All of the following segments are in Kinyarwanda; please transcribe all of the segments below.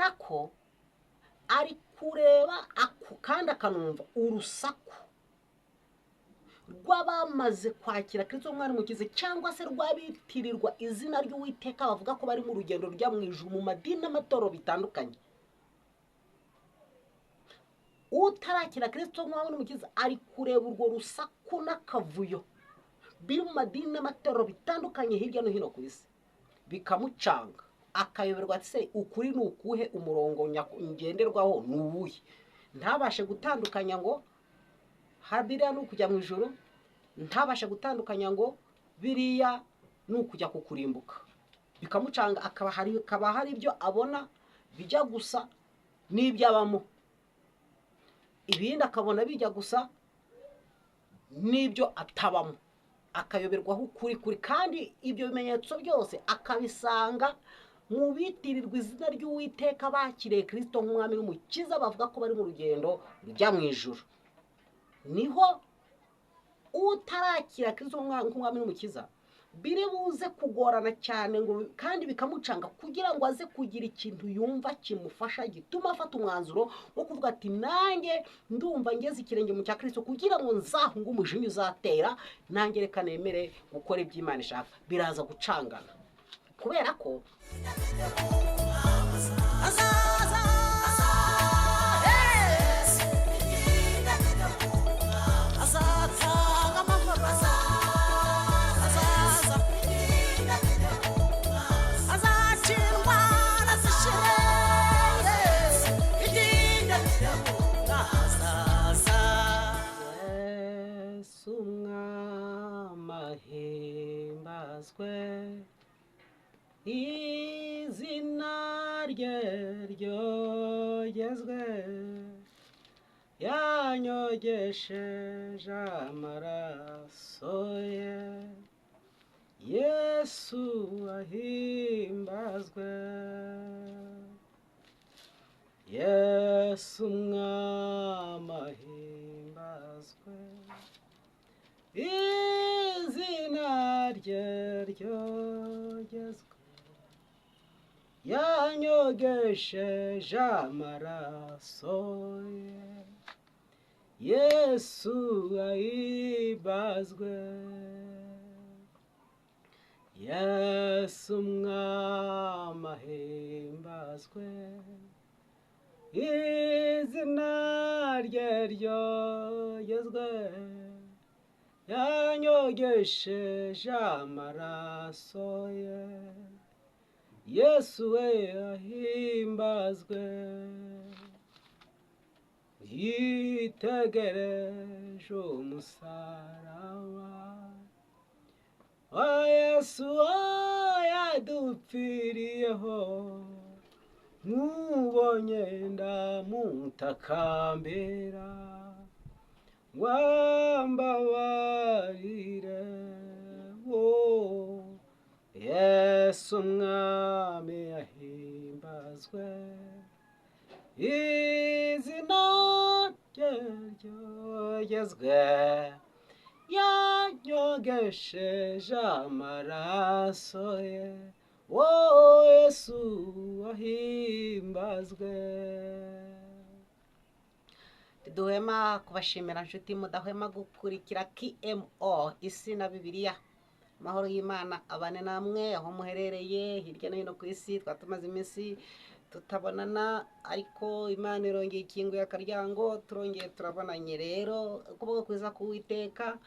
kubera ko ari kureba kandi akanumva urusaku rw'abamaze kwakira Kristo umwami mukize cyangwa se rw'abitirirwa izina ry'Uwiteka bavuga ko bari mu rugendo rujya mu ijuru mu madini n'amatoro bitandukanye. Utarakira Kristo umwami mukize ari kureba urwo rusaku n'akavuyo biri mu madini n'amatoro bitandukanye hirya no hino ku isi, bikamucanga akayoberwa ati se ukuri ni ukuhe, umurongo ngenderwaho ni uwuhe, ntabashe gutandukanya ngo biriya ni ukujya mu ijuru, ntabashe gutandukanya ngo biriya ni ukujya kukurimbuka. Bikamucanga, akaba hari ibyo abona bijya gusa n'iby'abamo, ibindi akabona bijya gusa n'ibyo atabamo, akayoberwaho ukuri kuri. Kandi ibyo bimenyetso byose akabisanga mu bitirirwa izina ry'Uwiteka bakiriye Kristo nk'umwami n'umukiza bavuga ko bari mu rugendo rujya mu ijuru. Niho utarakira Kristo nk'umwami n'umukiza biri buze kugorana cyane ngo kandi bikamucanga kugira ngo aze kugira ikintu yumva kimufasha gituma afata umwanzuro wo kuvuga ati nanjye ndumva ngeze ikirenge mu cya Kristo kugira ngo nzahunge umujinya uzatera, nanjye reka nemere gukora iby'Imana ishaka. Biraza gucangana kubera ko izina rye ryogezwe, yanyogesheje amaraso ye, Yesu ahimbazwe, Yesu umwami ahimbazwe, izina rye ryogezwe, yanyogesheje amaraso ye, Yesu ahimbazwe, Yesu umwami ahimbazwe, izina rye ryogezwe, yanyogesheje amaraso ye, Yesu we ahimbazwe. Yitegereje umusaraba wa Yesu yadupfiriyeho, nkubonye ndamutakambira, wambabarire Yesu umwami ahimbazwe, izina rye ryogezwe, yanyogesheje amaraso ye, Yesu ahimbazwe. Duhema kubashimira nshuti mudahwema gukurikira KMO isi na Bibiliya. Amahoro y'Imana abane namwe aho muherereye hirya no hino ku isi. Twatumaze iminsi tutabonana, ariko Imana irongeye ikinguye akaryango, turongeye turabonanye. Rero ukuboko kwiza k'Uwiteka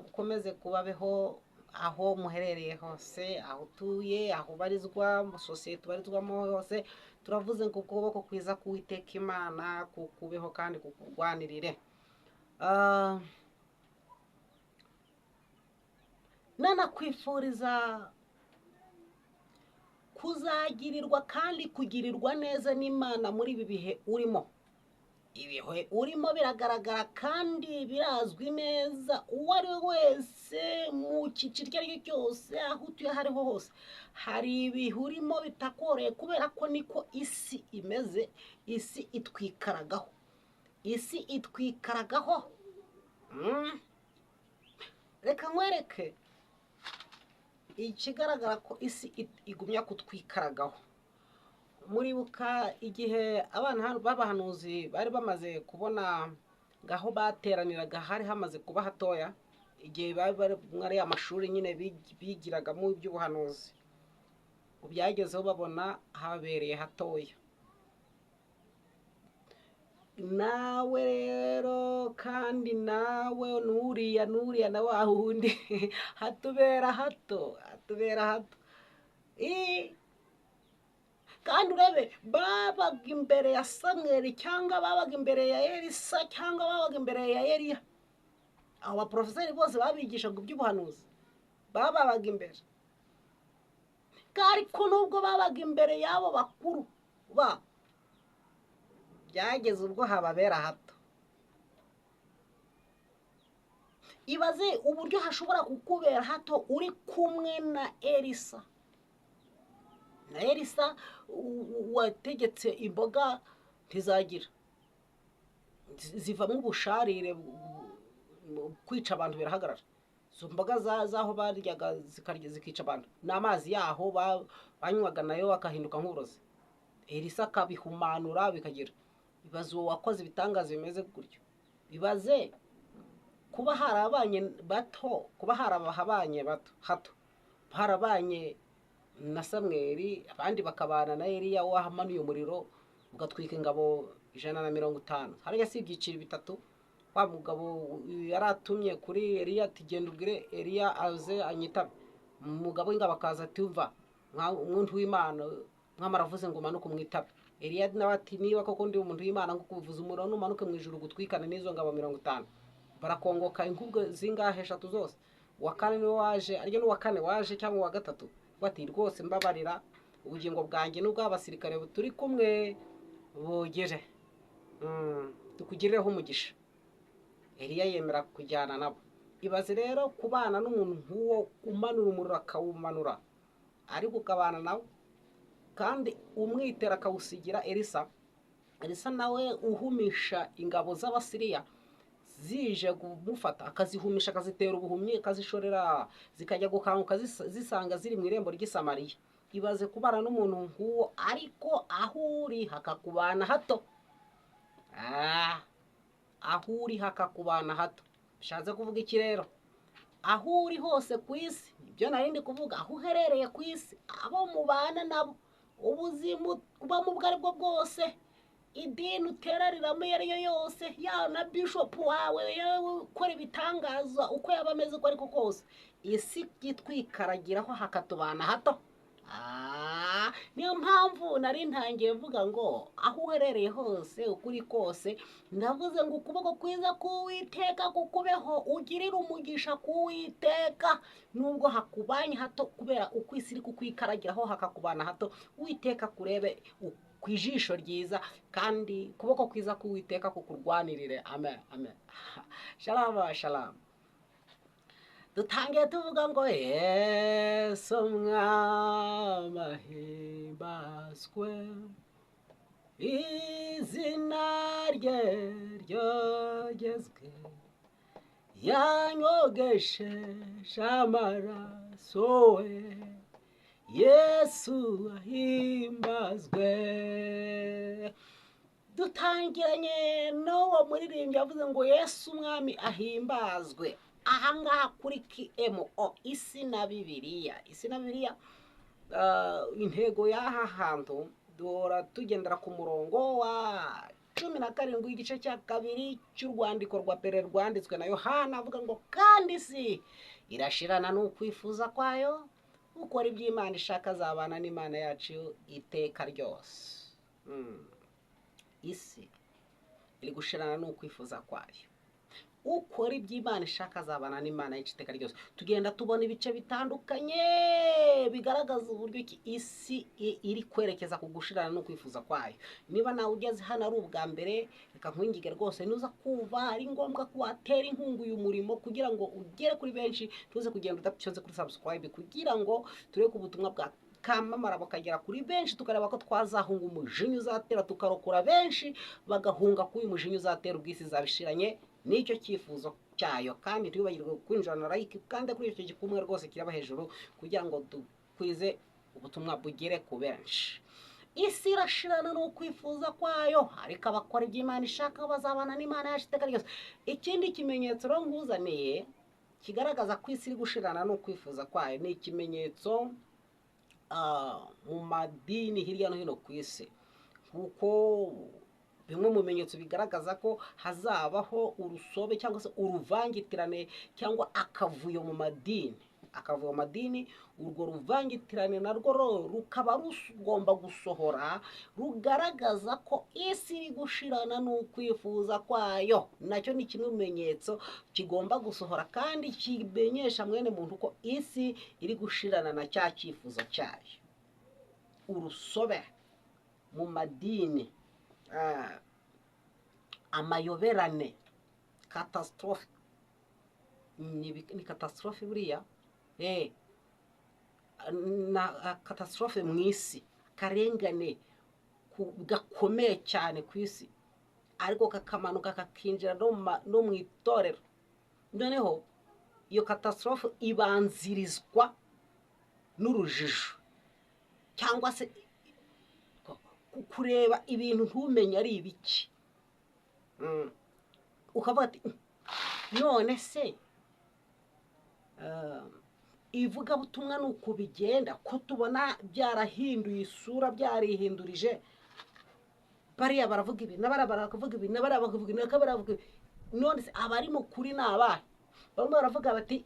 gukomeze kubabeho aho muherereye hose, aho utuye, aho ubarizwa, mu sosiyete ubarizwamo hose. Turavuze ngo ukuboko kwiza k'Uwiteka Imana kukubeho kandi kukurwanirire. Nanakwifuriza kuzagirirwa kandi kugirirwa neza n'Imana muri ibi bihe urimo. Ibihe urimo biragaragara kandi birazwi neza. Uwo ari we wese mu cyiciro icyo ari cyo cyose, aho utuye aho ariho hose, hari ibihe urimo bitakoreye kubera ko niko isi imeze. Isi itwikaragaho, isi itwikaragaho. Reka nkwereke ikigaragara ko isi igumya kutwikaragaho. muribuka igihe abana b'abahanuzi bari bamaze kubona ngaho bateraniraga hari hamaze kuba hatoya, igihe bari muri ya mashuri nyine bigiragamo iby'ubuhanuzi, byagezeho babona habereye hatoya. Nawe rero kandi nawe n'uriya na wa wundi hatubera hato kandi urebe babaga imbere ya Samweli cyangwa babaga imbere ya Elisa cyangwa babaga imbere ya Eliya. Abo baprofeseri bose babigishaga iby'ubuhanuzi babaga imbere, ariko nubwo babaga imbere y'abo bakuru byageze ubwo hababera hato. Ibaze uburyo hashobora kukubera hato uri kumwe na Elisa. Na Elisa wategetse imboga ntizagira, zivamo ubusharire, kwica abantu birahagarara. Izo mboga zaho baryaga zikica abantu, n'amazi yaho banywaga nayo bakahinduka nk'uburozi. Elisa akabihumanura bikagira. Ibaze uwo wakoze ibitangaza bimeze gutyo. Ibaze kuba harabanye hato harabanye na Samweli, abandi bakabana na Eliya wahamanuye umuriro ugatwika ingabo 150. Hariya si ibyiciro bitatu. Wa mugabo yaratumye kuri Eliya ati genda ubwire Eliya aze anyitabe. Umugabo w'ingabo akaza ati umva umuntu w'Imana mwamaravuze ngo manuka umwitabe. Eliya nawe ati niba koko ndi umuntu w'Imana ngo kuvuza umuriro numanuke mu ijuru gutwikana n'izo ngabo 50. Barakongoka inkubwe zingahe 3 zose. Wa kane niwe waje, aryo n'uwa kane waje cyangwa wa gatatu bati rwose mbabarira ubugingo bwanjye n'ubw'abasirikare turi kumwe bugire tukugireho umugisha. Eliya yemera kujyana nabo. Ibaze rero kubana n'umuntu nk'uwo umanura umuriro akawumanura ariko ukabana nawe kandi umwitera akawusigira Elisa. Elisa nawe uhumisha ingabo z'Abasiriya zije kumufata, akazihumisha akazitera ubuhumyi, akazishorera zikajya gukanguka zisanga ziri mu irembo ry'Isamariya. Ibaze kubana n'umuntu nk'uwo ariko aho uri hakakubana hato. Aho uri hakakubana hato bishatse kuvuga iki rero? Aho uri hose ku isi, ibyo narindi kuvuga, aho uherereye ku isi, abo mubana nabo, ubuzima ubamo ubwo ari bwo bwose, idini uterariramwo iyo ari yo yose, yawe na bishop wawe ukora ibitangaza uko yaba ameze uko ariko kose, isi yitwikaragiraho hakatubana hato. Niyo mpamvu nari ntangiye mvuga ngo aho uherereye hose ukuri kose, ndavuze ngo ukuboko kwiza k'Uwiteka kukubeho, ugirire umugisha k'Uwiteka nubwo hakubanye hato, kubera uko isi iri kukwikaragiraho hakakubana hato. Uwiteka kurebe kwijisho ryiza kandi kuboko kwiza k'Uwiteka kukurwanirire. Amen, amen. Shalom, shalom. Dutangiye tuvuga ngo Yesu umwami ahimbazwe, izina rye ryogezwe, yanyogesheje amaraso we, Yesu ahimbazwe. Dutangiranye n'uwo muririmbyi yavuze ngo Yesu umwami ahimbazwe. Ahangaha kuri KMO isi na Bibiliya, intego y'aha hantu duhora tugendera ku murongo wa 17 igice cya 2 cy'urwandiko rwa Pere rwanditswe na Yohana, avuga ngo kandi isi irashirana n'ukwifuza kwayo, ukora iby'Imana ishaka azabana n'Imana yacu iteka ryose. Isi iri gushirana n'ukwifuza kwayo, ukora iby'Imana ishaka azabana n'Imana y'iteka ryose. Tugenda tubona ibice bitandukanye bigaragaza uburyo isi iri kwerekeza ku gushirana no kwifuza kwayo. Niba nawe ugeze hano ari ubwa mbere, reka nkwingige rwose nuza kuva ari ngombwa ko watera inkungu uyu murimo kugira ngo ugere kuri benshi, tuze kugenda udacyonze kuri subscribe kugira ngo tureke ubutumwa bwa kamamara bakagera kuri benshi, tukareba ko twazahunga umujinya uzatera, tukarokora benshi bagahunga kuri umujinya uzatera ubwisi zabishiranye. Nicyo cyifuzo cyayo, kandi tubibagirwe kwinjirana like kandi kuri icyo gikumwe rwose kiraba hejuru kugira ngo dukwize ubutumwa bugere ku benshi. isi irashirana n'ukwifuza kwayo, ariko abakora iby'Imana ishaka bazabana n'Imana yacu iteka ryose. Ikindi kimenyetso rero nguzaniye kigaragaza ko isi iri gushirana n'ukwifuza kwayo ni ikimenyetso mu madini hirya no hino ku isi, kuko bimwe mu bimenyetso bigaragaza ko hazabaho urusobe cyangwa se uruvangitirane cyangwa akavuyo mu madini. Akavuyo mu madini, urwo ruvangitirane narwo rukaba rugomba gusohora, rugaragaza ko isi iri gushirana n'ukwifuza kwayo. Nacyo ni kimwe mu bimenyetso kigomba gusohora kandi kimenyesha mwene muntu ko isi iri gushirana na cya cyifuzo cyayo. Urusobe mu madini, amayoberane, catastrophe, ni catastrophe buriya, na catastrophe mu isi, karengane gakomeye cyane ku isi, ariko kakamanuka kakinjira no mu itorero. Noneho iyo catastrophe ibanzirizwa n'urujijo, cyangwa se kureba ibintu ntumenye ari ibiki. Ukavuga ati none se ivugabutumwa ni uko bigenda, ko tubona byarahinduye isura, byarihindurije, bariya baravuga ibi n'abariya baravuga ibi n'abariya bakavuga ibi n'abariya baravuga ibi. None se abari mu kuri ni abahe? Bamwe baravuga bati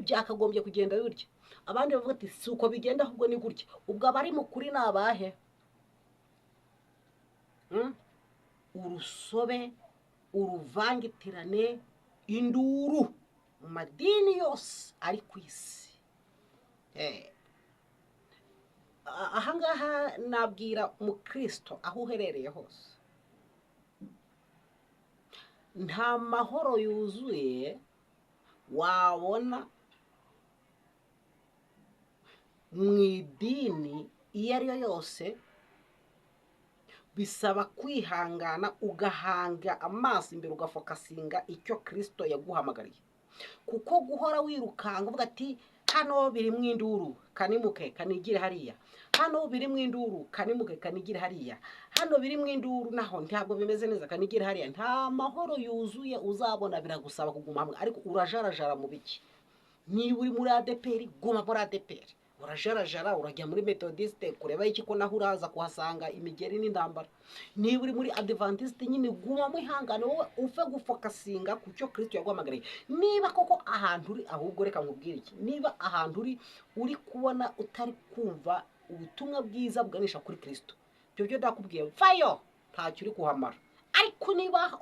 byakagombye kugenda gutya, abandi bavuga ati si uko bigenda ahubwo ni gutya. Ubwo abari mu kuri ni abahe? Urusobe, uruvangitirane, induru mu madini yose ari ku isi. Ahangaha nabwira umukristo aho uherereye hose, nta mahoro yuzuye wabona mu idini iyo ari yo yose. Bisaba kwihangana, ugahanga amaso imbere, ugafokasinga icyo Kristo yaguhamagariye. Kuko guhora wirukanga uvuga ati hano birimo induru, kanimuke kanigire hariya, hano birimo induru, kanimuke kanigire hariya, hano birimo induru naho ntabwo bimeze neza, kanigire hariya, nta mahoro yuzuye uzabona. Biragusaba kuguma hamwe, ariko urajarajara mu biki. Niba uri muri ADPR, guma muri ADPR. Urajarajara urajya muri Methodiste kureba iki, ko naho uraza kuhasanga imigeri n'indambara. Niba uri muri Adventiste nyine guma mwihangane, wowe ufe gufokasinga ku cyo Kristo yaguhamagariye. Niba koko ahantu uri, ahubwo reka nkubwire iki, niba ahantu uri kubona utari kumva ubutumwa bwiza bwanisha kuri Kristo, byo ndakubwiye vayo, ntacyo uri kuhamara. Ariko niba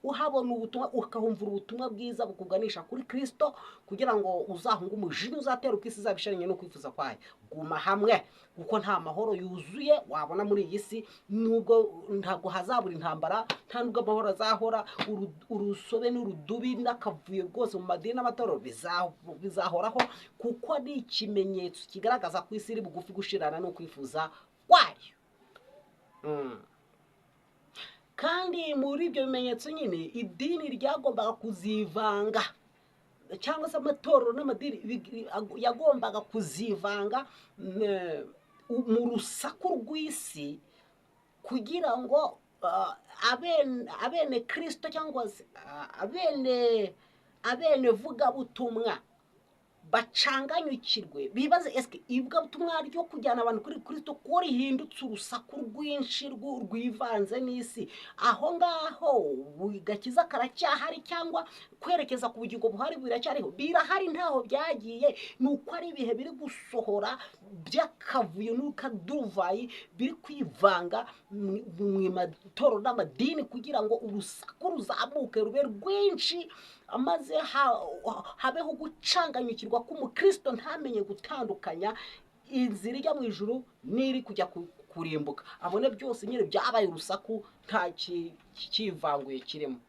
uhabona ubutumwa, ukahumvura ubutumwa bwiza bukuganisha kuri Kristo, kugira ngo uzahunge umujinya uzatera uko isi izabisharanye no kwifuza kwayo, guma hamwe, kuko nta mahoro yuzuye wabona muri iyi si. Nubwo ntabwo hazabura intambara, nta nubwo amahoro azahora, urusobe n'urudubi n'akavuyo rwose mu madini n'amatorero bizahoraho, kuko ni ikimenyetso kigaragaza ko isi iri bugufi gushirana no kwifuza kwayo. Kandi muri ibyo bimenyetso nyine idini ryagombaga kuzivanga, cyangwa se amatorero n'amadini yagombaga kuzivanga mu rusaku rw'isi, kugira ngo abene Kristo cyangwa se abene vugabutumwa bacanganyukirwe, bibaze eske ivugabutumwa ryo kujyana abantu kuri Kristo ko rihindutse urusaku rwinshi rwivanze n'isi, aho ngaho gakiza karacyahari, cyangwa kwerekeza ku bugingo buhari biracyariho? Birahari, ntaho byagiye. Nuko ari ibihe biri gusohora by'akavuyo n'ukaduvayi, biri kwivanga mu matorero n'amadini, kugira ngo urusaku ruzamuke rube rwinshi, amaze habeho gucanganyukirwa k'umukristo ntamenye gutandukanya inzira ijya mu ijuru n'iri kujya kurimbuka. Abone byose nyine byabaye urusaku, nta kivanguye kirimo.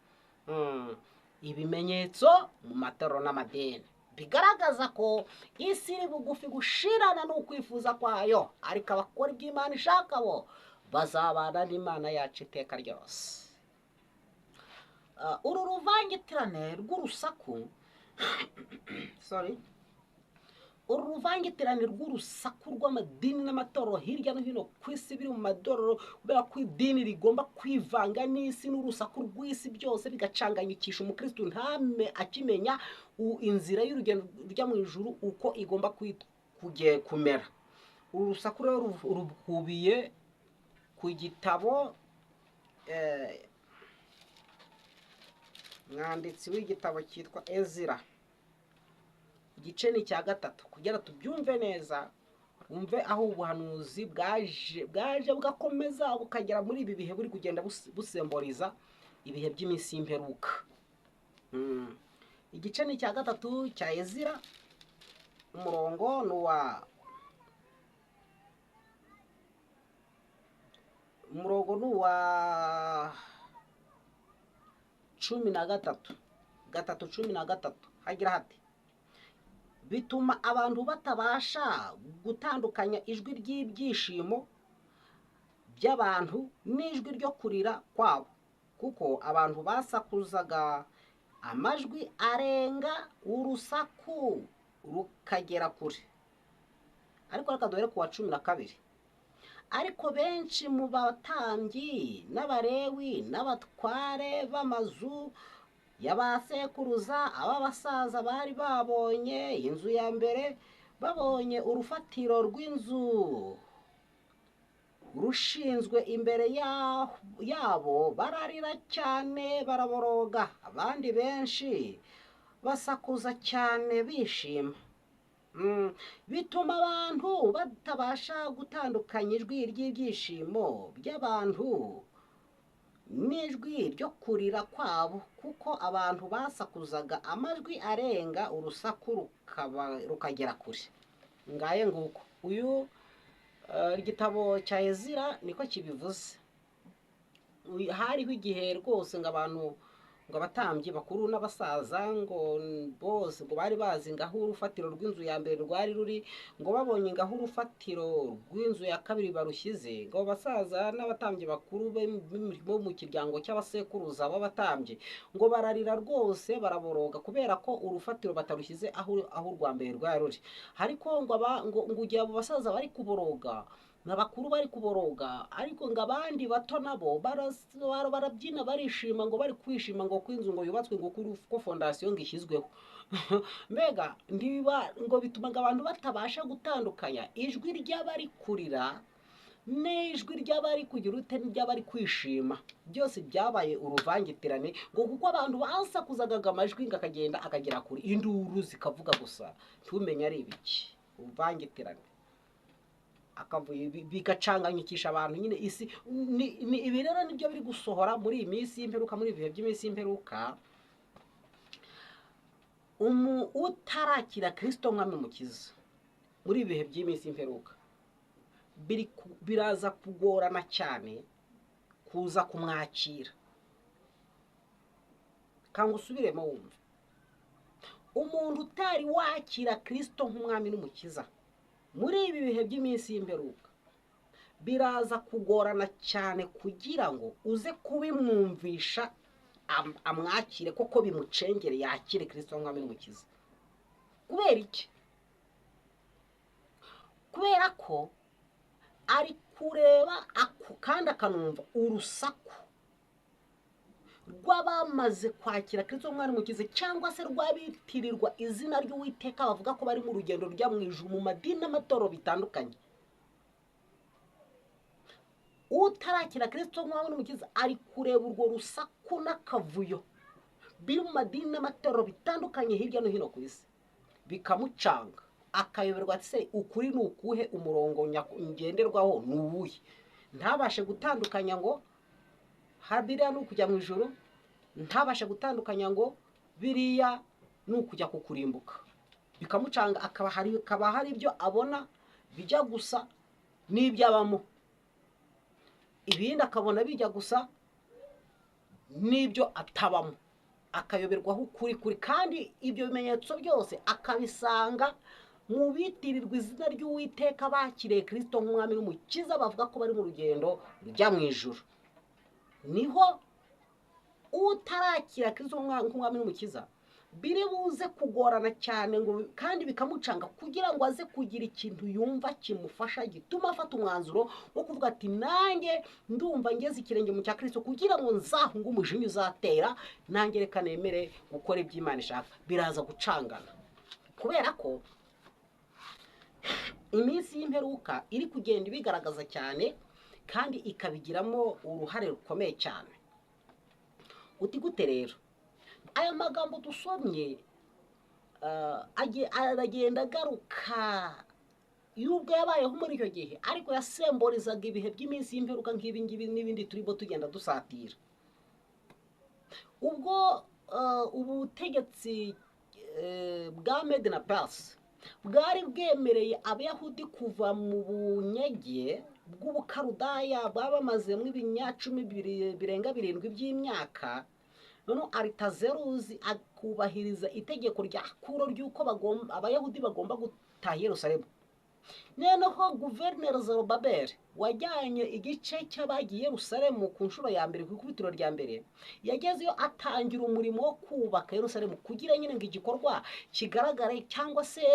Ibimenyetso mu matorero n'amadini bigaragaza ko isi iri bugufi gushirana n'ukwifuza kwayo, ariko abakora iby'Imana ishaka bo bazabana n'Imana yacu iteka ryose. Uru ruvangitirane rw'urusaku uruvangitirane rw'urusaku rw'amadini n'amatorero hirya no hino ku isi biri mu madororo kubera ko idini rigomba kwivanga n'isi n'urusaku rw'isi byose bigacanganyikisha umukristo ntame akimenya inzira y'urugendo rujya mu ijuru uko igomba kumera. Uru rusaku rero rukubiye ku gitabo mwanditsi w'igitabo cyitwa Ezira, igice ni cya 3 kugira tubyumve neza, wumve aho ubuhanuzi bwaje bugakomeza bukagera muri ibi bihe buri kugenda busemboriza ibihe by'iminsi y'imperuka. Igice ni cya 3 cya Ezira, umurongo nuwa 13 hagira hati: bituma abantu batabasha gutandukanya ijwi ry'ibyishimo by'abantu n'ijwi ryo kurira kwabo, kuko abantu basakuzaga amajwi arenga urusaku rukagera kure. Ariko reka duhere ku wa 12. Ariko benshi mu batambyi n'abarewi n'abatware b'amazu y'abasekuruza ab'abasaza bari babonye inzu ya mbere, babonye urufatiro rw'inzu rushinzwe imbere yabo, bararira cyane baraboroga. Abandi benshi basakuza cyane bishima. Bituma abantu batabasha gutandukanya ijwi ry'ibyishimo by'abantu n'ijwi ryo kurira kwabo, kuko abantu basakuzaga amajwi arenga urusaku rukagera kure. Ngaye nguko uyu igitabo cya Ezira niko kibivuze. Hariho igihe rwose ngo abantu ngo abatambyi bakuru n'abasaza ngo bose ngo bari bazi ngaho urufatiro rw'inzu ya mbere rwari ruri, ngo babonye ngaho urufatiro rw'inzu ya kabiri barushyize, ngo abasaza n'abatambyi bakuru bo mu kiryango cy'abasekuruza b'abatambyi ngo bararira rwose baraboroga kubera ko urufatiro batarushyize aho urwa mbere rwari ruri. Ariko ngo ugiye abo basaza bari kuboroga n'abakuru bari kuboroga, ariko ngo abandi bato nabo barabyina barishima, ngo bari kwishima ngo kw'inzu ngo yubatswe ngo ko fondasiyo ngo ishyizweho. Mbega ngo bituma abantu batabasha gutandukanya ijwi ry'abari kurira n'ijwi ry'abari kugira ute n'iry'abari kwishima. Byose byabaye uruvangitirane ngo kuko abantu basakuzaga amajwi ngo akagenda akagera kure, induru zikavuga gusa ntumenye ari ibiki. Uruvangitirane akavuye bigacanganyikisha abantu nyine isi. Ibi rero nibyo biri gusohora muri iyi minsi y'imperuka, muri ibihe by'iminsi y'imperuka. Utarakira Kristo mwami mukiza muri ibihe by'iminsi y'imperuka biraza kugorana cyane kuza kumwakira. Kanga usubiremo wumve, umuntu utari wakira Kristo nk'umwami n'umukiza muri ibi bihe by'iminsi y'imperuka biraza kugorana cyane kugira ngo uze kubimwumvisha amwakire koko bimucengere yakire Kristo nk'umwami n'umukiza. Kubera iki? Kubera ko ari kureba kandi akanumva urusaku rw'abamaze kwakira Kristo nk'umwami n'umukiza, cyangwa se rw'abitirirwa izina ry'Uwiteka bavuga ko bari mu rugendo rujya mu ijuru mu madini n'amatorero bitandukanye. Utarakira Kristo nk'umwami n'umukiza ari kureba urwo rusaku n'akavuyo biri mu madini n'amatorero bitandukanye hirya no hino ku isi, bikamucanga akayoberwa ati se ukuri ni ukuhe, umurongo ngenderwaho ni uwuhe, ntabashe gutandukanya ngo biriya ni ukujya mu ijoro, ntabashe gutandukanya ngo biriya ni ukujya kukurimbuka. Bikamucanga akaba hari ibyo abona bijya gusa n'ibyo abamo, ibindi akabona bijya gusa n'ibyo atabamo, akayoberwaho ukuri kuri. Kandi ibyo bimenyetso byose akabisanga mu bitirirwa izina ry'Uwiteka bakiriye Kristo nk'umwami n'umukiza bavuga ko bari mu rugendo rujya mu ijuru. Niho utarakira Kristo nk'umwami n'umukiza biri buze kugorana cyane ngo kandi bikamucanga kugira ngo aze kugira ikintu yumva kimufasha gituma afata umwanzuro wo kuvuga ati nanjye ndumva ngeze ikirenge mu cya Kristo kugira ngo nzahunge umujinya uzatera nanjye reka nemere gukora iby'Imana ishaka. Biraza gucangana kubera ko iminsi y'imperuka iri kugenda ibigaragaza cyane kandi ikabigiramo uruhare rukomeye cyane. Uti gute rero? Aya magambo dusomye aragenda agaruka y'ubwo yabayeho muri icyo gihe, ariko yasemborizaga ibihe by'iminsi y'imperuka nk'ibi ngibi n'ibindi turimo tugenda dusatira. Ubwo ubutegetsi bwa Mede na Perse bwari bwemereye Abayahudi kuva mu bunyage bw'ubukarudaya baba bamazemo ibinyacumi birenga 7 by'imyaka, noneho Aritazeruzi akubahiriza itegeko rya Kuro ry'uko Abayahudi bagomba gutaha Yerusalemu. Noneho Guverineri Zorobabeli wajyanye igice cy'abagiye Yerusalemu ku nshuro ya mbere ku ikubitiro rya mbere, yagezeyo atangira umurimo wo kubaka Yerusalemu kugira nyine ngo igikorwa kigaragare cyangwa se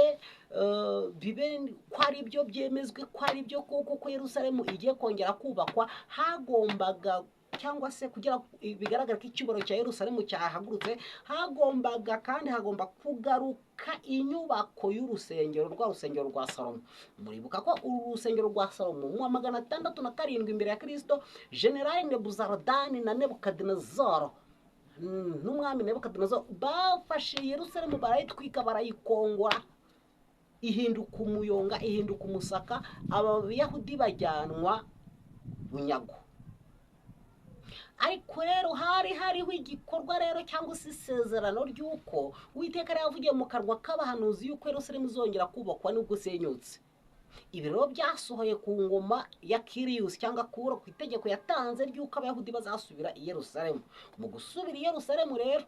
bibe ko ari byo byemezwe ko ari byo koko ko Yerusalemu igiye kongera kubakwa. Hagombaga cyangwa se kugira bigaragara ko icyubaro cya Yerusalemu cyahagurutse, hagomba kugaruka inyubako y'urusengero rwa Salomo. Muribuka ko urusengero rwa Salomo mu 607 imbere ya Kristo, General Nebuzaradani na Nebukadinezaro n'umwami Nebukadinezaro bafashe Yerusalemu barayitwika, barayikongora, ihinduka umuyonga, ihinduka umusaka, Abayahudi bajyanwa bunyago. Ariko rero hariho igikorwa rero cyangwa se isezerano ry'uko Uwiteka yavugiye mu kanwa k'abahanuzi y'uko Yerusalemu izongera kubakwa n'ubwo senyutse. Ibi rero byasohoye ku ngoma ya Kiriyusi cyangwa Kuro ku itegeko yatanze ry'uko Abayahudi bazasubira i Yerusalemu. Mu gusubira i Yerusalemu rero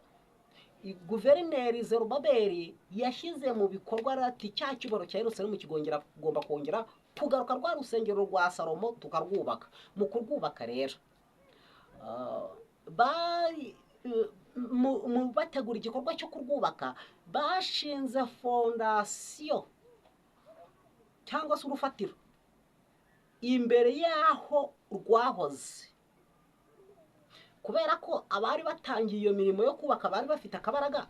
Guverineri Zerubabeli yashyize mu bikorwa ati cya cyubaro cya Yerusalemu kigomba kongera kugaruka, rwa rusengero rwa Salomo tukarwubaka. Mu kurwubaka rero mu bategura igikorwa cyo kurwubaka bashinze fondasiyo cyangwa se urufatiro imbere y'aho rwahoze, kubera ko abari batangiye iyo mirimo yo kubaka bari bafite akabaraga.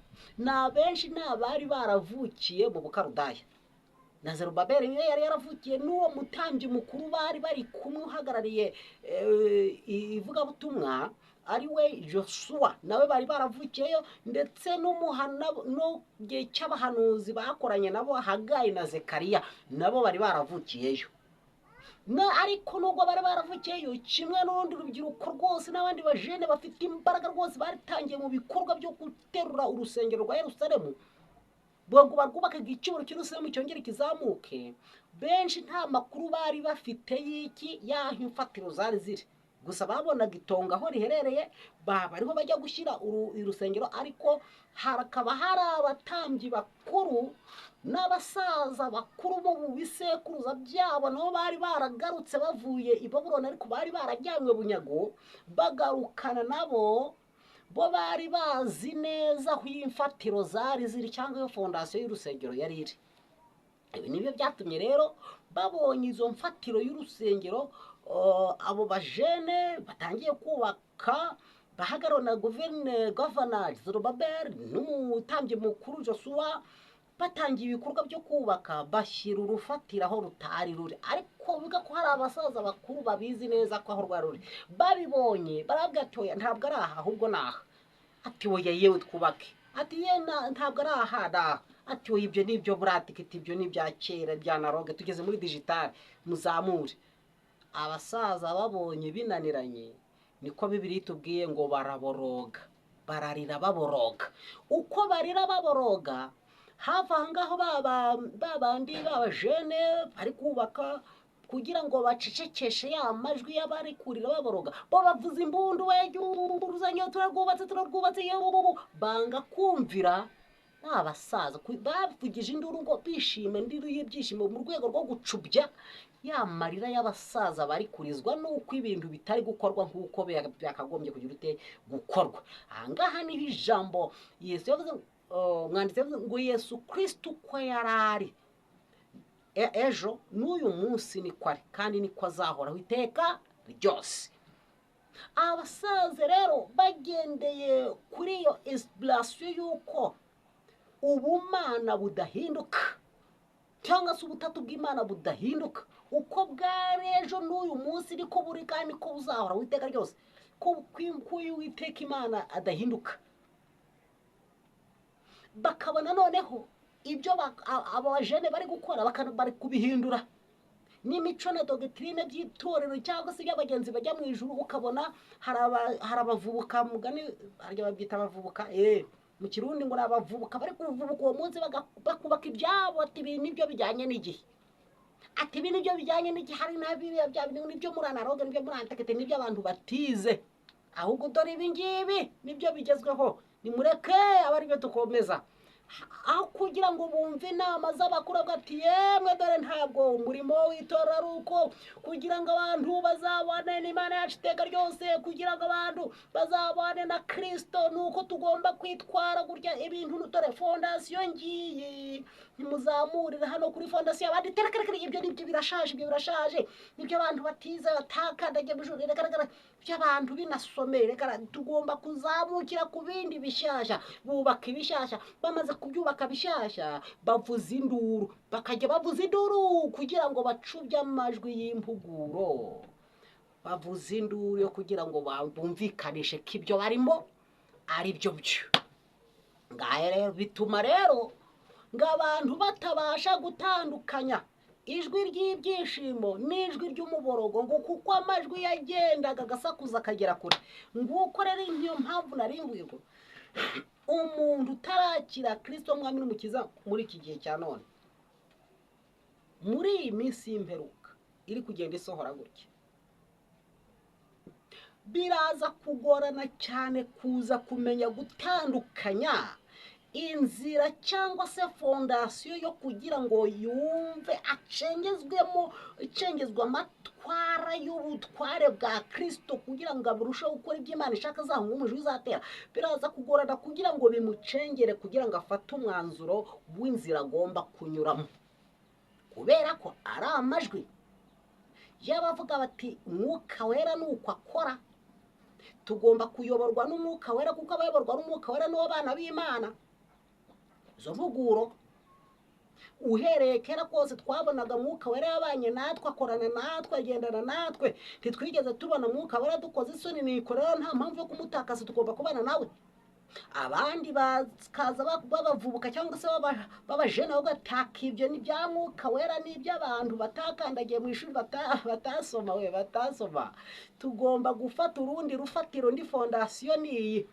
Benshi n'abari baravukiye mu bukarudaya, na Zerubabeli niyo yari yaravukiye, n'uwo mutambyi mukuru bari kumwe uhagarariye ivugabutumwa ari we Joshua, nawe bari baravukiyeyo, ndetse no gihe cy'abahanuzi bakoranye nabo Hagayi na Zekariya nabo bari baravukiyeyo. Ariko nubwo bari baravukiyeyo, kimwe n'urundi rubyiruko rwose n'abandi bajene bafite imbaraga rwose batangiye mu bikorwa byo guterura urusengero rwa Yerusalemu, ngo barwubakaga icyubaro cy'Yerusalemu cyongere kizamuke. Benshi nta makuru bari bafite y'aho imfatiro zari ziri, gusa babonaga itongo aho riherereye, bariho bajya gushyira urusengero. Ariko hakaba hari abatambyi bakuru n'abasaza bakuru bo mu bisekuruza byabo, nabo bari baragarutse bavuye i Babuloni, ariko bari barajyanywe bunyago, bagarukana nabo bo bari bazi neza aho imfatiro zari ziri cyangwa iyo fondasiyo y'urusengero yari iri. Ibi nibyo byatumye rero babonye izo mfatiro y'urusengero, abo bajene batangiye kubaka bahagarawe na Guverineri Zorobabeli n'umutambyi mukuru Joshua, batangiye ibikorwa byo kubaka, bashyira urufatiro aho rutari ruri. Ariko biga ko hari abasaza bakuru babizi neza ko aho rwari ruri, babibonye barabwira ati oya, ntabwo ari aha ahubwo ni aha. Ati oya yewe twubake, ati ye ntabwo ari aha, ati oya ibyo nibyo buratikiti, ibyo ni ibya kera bya naroge, tugeze muri digitale, muzamure. Abasaza babonye binaniranye, niko Bibiliya itubwiye ngo baraboroga, bararira baboroga. Uko barira baboroga, hava ngaho babandi b'abajene bari kubaka kugira ngo bacecekeshe ya majwi y'abari kurira baboroga, bo bavuza imbundu, uruzanyo turarwubatse banga kumvira. N'abasaza bavugije induru ngo bishime, induru y'ibyishimo mu rwego rwo gucubya ya marira y'abasaza bari kurizwa n'uko ibintu bitari gukorwa nk'uko byakagombye kugira gukorwa. Ahangaha niho ijambo Yesu yavuze umwanditsi yavuze ngo Yesu Kristo uko yari ari ejo n'uyu munsi niko ari kandi niko azahoraho iteka ryose. Abasaza rero bagendeye kuri iyo inspiration y'uko ubumana budahinduka cyangwa se ubutatu bw'Imana budahinduka, uko bwari ejo n'uyu munsi niko buri kandi niko buzahoraho iteka ryose, ko Uwiteka Imana adahinduka. Bakabona noneho ibyo abajene bari gukora bari kubihindura n'imico na doctrine by'itorero cyangwa se by'abagenzi bajya mu ijuru, ukabona hari abavubuka mugani harya babyita abavubuka mu Kirundi ngo abavubuka bari kuvubuka uwo munsi bakubaka ibyabo, ati ibi nibyo bijyanye n'igihe, ati ibi nibyo bijyanye n'igihe, hari n'abiriya bya nibyo muri anaroge nibyo muri antekete nibyo abantu batize, ahubwo dore ibi ngibi nibyo bigezweho, nimureke abari byo dukomeza. Aho kugira ngo bumve inama z'abakuru ati yemwe dore ntabwo umurimo w'itorero ari uko kugira ngo abantu bazabane n'Imana yacu iteka ryose, kugira ngo abantu bazabane na Kristo nuko tugomba kwitwara gutya ibintu, dore fondasiyo ngiyi nimuzamurira hano kuri fondasiyo abandi terekerekere, ibyo nibyo birashaje, ibyo birashaje, nibyo abantu batize batakandagiye mu ijuru, rekaragara by'abantu binasomere, tugomba kuzamukira ku bindi bishyashya, bubaka ibishyashya, bamaze kubyubaka bishyashya bavuza induru, bakajya bavuza induru kugira ngo bacubye amajwi y'impuguro, bavuza induru yo kugira ngo bumvikanishe ko ibyo barimo ari byo byo. Ngahe rero bituma rero ngo abantu batabasha gutandukanya ijwi ry'ibyishimo n'ijwi ry'umuborogo, ngo kuko amajwi yagendaga agasakuza akagera kure. Nguko rero niyo mpamvu nari ngwego umuntu utarakira Kristo mwami n'umukiza muri iki gihe cya none, muri iyi minsi y'imperuka iri kugenda isohora gutya, biraza kugorana cyane kuza kumenya gutandukanya inzira cyangwa se fondasiyo yo kugira ngo yumve acengezwe amatwara y'ubutware bwa Kristo kugira ngo aburusheho gukora ibyo Imana ishaka azahunga umujuru izatera. Biraza kugorana kugira ngo bimucengere kugira ngo afate umwanzuro w'inzira agomba kunyuramo, kubera ko ari amajwi y'abavuga bati umwuka wera nuko akora, tugomba kuyoborwa n'umwuka wera kuko abayoborwa n'umwuka wera nibo bana b'Imana. Izo mpuguro uhereye kera kose twabonaga mwuka wera yabanye natwe, akorana natwe, agendana natwe, ntitwigeze tubona mwuka wera dukoze isoni nikorera, nta mpamvu yo kumutakaza, tugomba kubana nawe. Abandi bakaza babavubuka cyangwa se babajene bagataka ibyo ni bya mwuka wera n'iby'abantu batakandagiye mu ishuri batasoma. Tugomba gufata urundi rufatiro, ndi fondasiyo niyi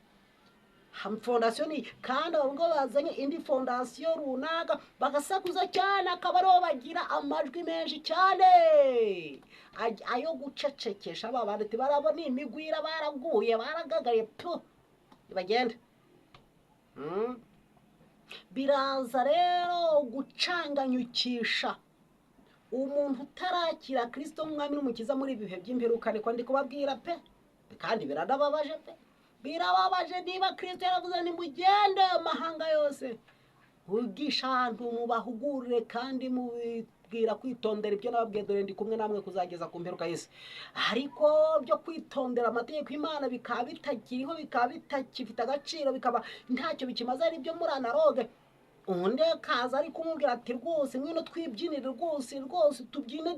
fondasiyo ni kandi abo ngo bazanye indi fondasiyo runaka bagasakuza cyane, akaba ariho bagira amajwi menshi cyane ayo gucecekesha aba bantu barabona imigwira baraguye baragagaye bagenda. Biraza rero gucanganyukisha umuntu utarakira Kristo mwami n'umukiza muri ibihe by'imperuka, ariko ndi kubabwira pe, kandi biranababaje pe, birababaje. Niba Kristo yaravuze ni mugende amahanga yose wigisha ahantu mubahugurire kandi mubwira kwitondera ibyo nababwiye, dore ndi kumwe namwe kuzageza ku mperuka y'isi, ariko byo kwitondera amategeko y'Imana bikaba bitakiriho, bikaba bitakifite agaciro, bikaba ntacyo bikimaze, ari byo muri anaroge. Undi kaza ari kumubwira ati rwose mwino twibyinire rwose tubyine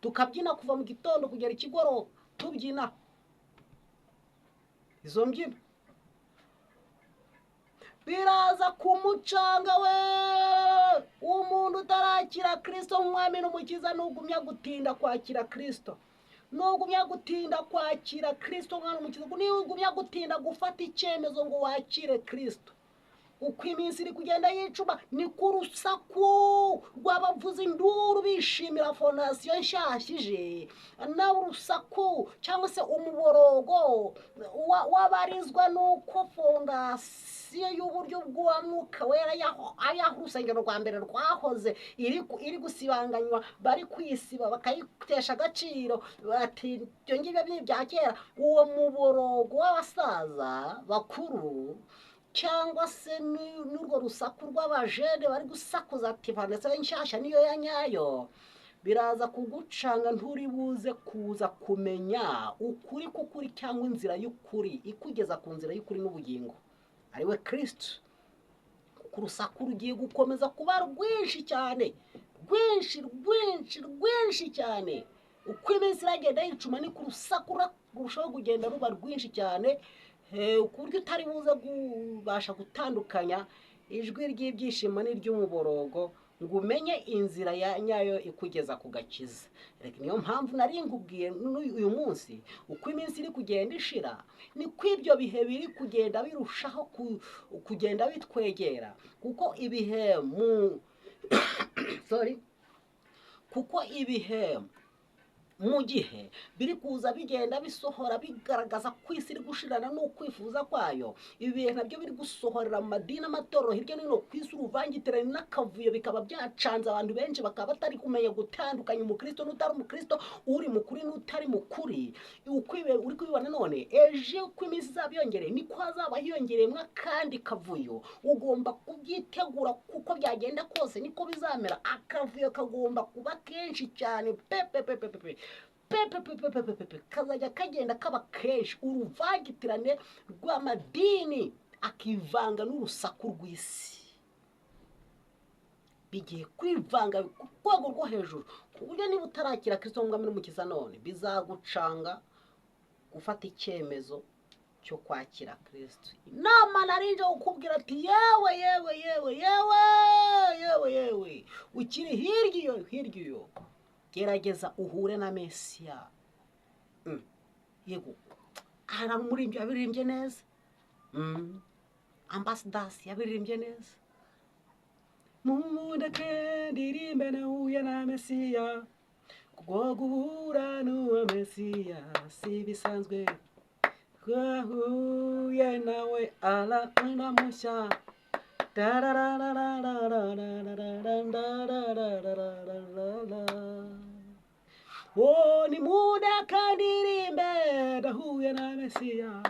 tukabyina kuva mu gitondo kugera ikigoroba tubyina izo mbyino, biraza kumucanga we. Umuntu utarakira Kristo mwami n'umukiza nugumya gutinda kwakira Kristo, nugumya gutinda kwakira Kristo mwana umukiza, nugumya gutinda gufata icyemezo ngo wakire Kristo, uko iminsi iri kugenda yicuma ni ku rusaku rw'abavuza induru bishimira fondasiyo nshyashya ije, nawe urusaku cyangwa se umuborogo wabarizwa n'uko fondasiyo y'uburyo bw'umwuka wera aho urusengero rwa mbere rwahoze iri gusibanganywa, bari kwisiba bakayitesha agaciro, bati ibyo ngibyo bya kera. Uwo muborogo w'abasaza bakuru cyangwa se n'urwo rusaku rw'abajene bari gusakuza ati fondasiyo nshyashya niyo ya nyayo, biraza kugucanga nturi buze kuza kumenya ukuri k'ukuri cyangwa inzira y'ukuri ikugeza ku nzira y'ukuri n'ubugingo ariwe Kristo. Ku rusaku rugiye gukomeza kuba rwinshi cyane, rwinshi cyane. Uko iminsi iragenda yicuma ni ku rusaku rurushaho kugenda ruba rwinshi cyane, ku buryo utari buze kubasha gutandukanya ijwi ry'ibyishimo n'iry'umuborogo ngo umenye inzira ya nyayo ikugeza ku gakiza. Reka niyo mpamvu nari nkubwiye uyu munsi, uko iminsi iri kugenda ishira niko ibyo bihe biri kugenda birushaho kugenda bitwegera, kuko ibihe mu gihe biri kuza bigenda bisohora bigaragaza ko isi iri gushirana n'ukwifuza kwayo. Ibi bihe nabyo biri gusohorera mu madini amatorero hirya no hino ku isi, uruvangitirane n'akavuyo bikaba byacanze abantu benshi, bakaba batari kumenya gutandukanya umukristo n'utari umukristo, uri mukuri n'utari mukuri. Uri kubibona none, ejo uko iminsi izaba yongereye niko hazaba hiyongereyemo akandi kavuyo. Ugomba kubyitegura kuko byagenda kose niko bizamera. Akavuyo kagomba kuba kenshi cyane kazajya kagenda kaba kenshi, uruvangitirane rw'amadini akivanga n'urusaku rw'isi, bigiye kwivanga ku rwego rwo hejuru, ku buryo niba utarakira Kristo nk'umwami n'umukiza none bizagucanga gufata icyemezo cyo kwakira Kristo. Inama narinje kukubwira ati yewe ukiri hirya iyo gerageza uhure na Mesiya. Yego ara umurimbyi yabirimbye neza, Ambassadors yabirimbye neza, mundeke ndirimbe nahuye na Mesiya, kuko guhura n'uwo Mesiya si bisanzwe, twahuye nawe ala unamushya. Oh, ni muda kandirimbe ndahuye na Mesiya,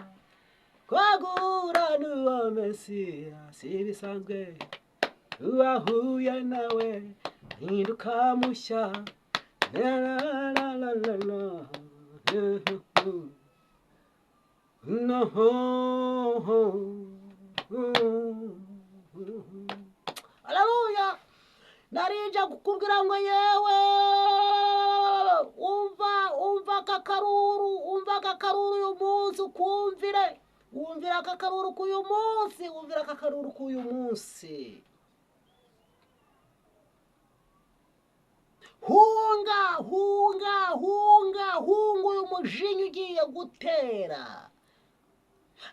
kwagura n'uwo Mesiya si bisanzwe, wahuye nawe hinduka mushya. Haleluya. Narija kukubwira ngo yewe umva kakaruru uyu munsi, wumvira akakaruru k'uyu munsi, hunga uyu mujinya ugiye gutera.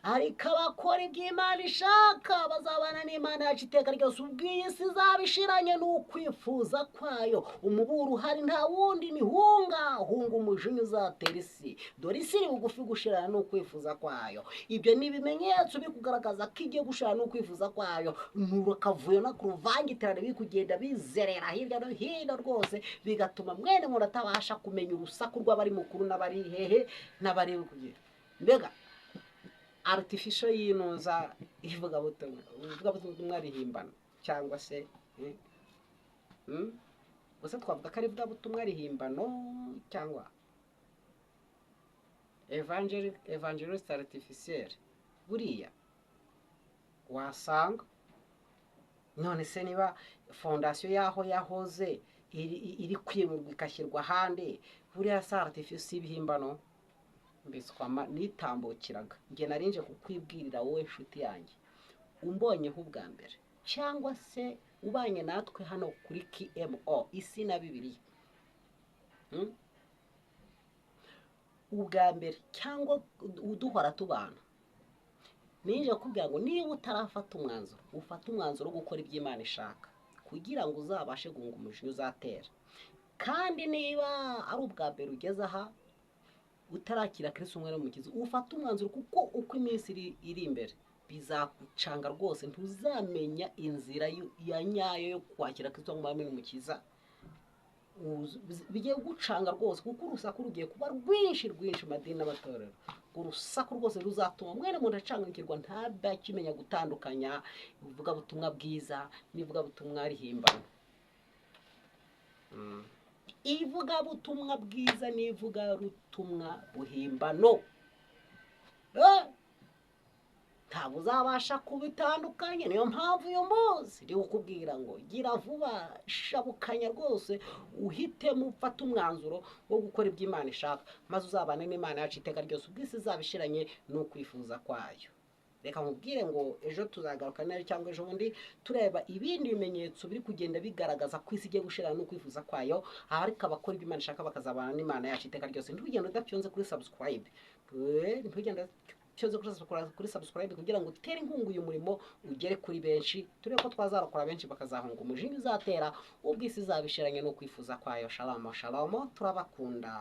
Ariko abakora iby'Imana ishaka bazabana n'Imana yacu iteka ryose, ubwo iyi si izabishiranye n'ukwifuza kwayo. Umuburo uhari nta wundi ni hunga umujinya uzatera isi. Dore isi iri bugufi gushirana n'ukwifuza kwayo. Ibyo ni ibimenyetso bikugaragaza ko igiye gushirana n'ukwifuza kwayo. N'urukavuyo no kuruvangitirane bikugenda bizerera hirya no hino rwose, bigatuma mwene muntu atabasha kumenya urusaku rw'abari mukuru n'abari hehe n'abari kugira. Mbega artificial yinuza ivugabutumwa rihimbana cyangwa se gusa twavuga ko ari ivugabutumwa rihimbano cyangwa evangelist artificiel. Buriya wasanga none se niba fondasiyo yaho yahoze iri kwimurwa ikashyirwa ahandi, buriya sa artificiel ibihimbano mbiswama nitambukiraga. Nge narinje kukwibwirira wowe nshuti yanjye umbonyeho ubwa mbere, cyangwa se ubanye natwe hano kuri KMO isi na Bibiliya ubwa mbere, cyangwa uduhora tubana. ninje kubwira ngo niba utarafata umwanzuro ufata umwanzuro wo gukora ibyo Imana ishaka kugira ngo uzabashe guhunga umujinya uzatera. Kandi niba ari ubwa mbere ugeze aha utarakira Kristo umwami n'umukiza, ufata umwanzuro kuko uko iminsi iri imbere bizagucanga rwose, ntuzamenya inzira ya nyayo yo kwakira Kristo umwami n'umukiza. Bigiye gucanga rwose kuko urusaku rugiye kuba rwinshi madini n'amatorero. Urusaku rwose ruzatuma mwene muntu acanganyikirwa ntabe akimenya gutandukanya ivuga butumwa bwiza n'ivuga butumwa rihimbano. Ivuga butumwa bwiza n'ivuga rutumwa buhimbano ntabwo uzabasha kubitandukanya. Niyo mpamvu uyu munsi ndi kukubwira ngo gira vuba, shabukanya rwose, uhitemo ufata umwanzuro wo gukora ibyo Imana ishaka, maze uzabane n'Imana yacu iteka ryose ubwisi izabishiranye no kwifuza kwayo. Reka nkubwire ngo ejo tuzagaruka neza cyangwa ejo bundi tureba ibindi bimenyetso biri kugenda bigaragaza ko isi igiye gushirana no kwifuza kwayo, ariko abakora ibyo Imana ishaka bakazabana n'Imana yacu iteka ryose. Ntugende udapyonze kuri subscribe, ntugende kuri subscribe kugira ngo utere inkunga uyu murimo ugere kuri benshi, turebe ko twazarokora benshi bakazahunga umujinya uzatera ubwisi izabishiranye no kwifuza kwayo. Shalom, turabakunda.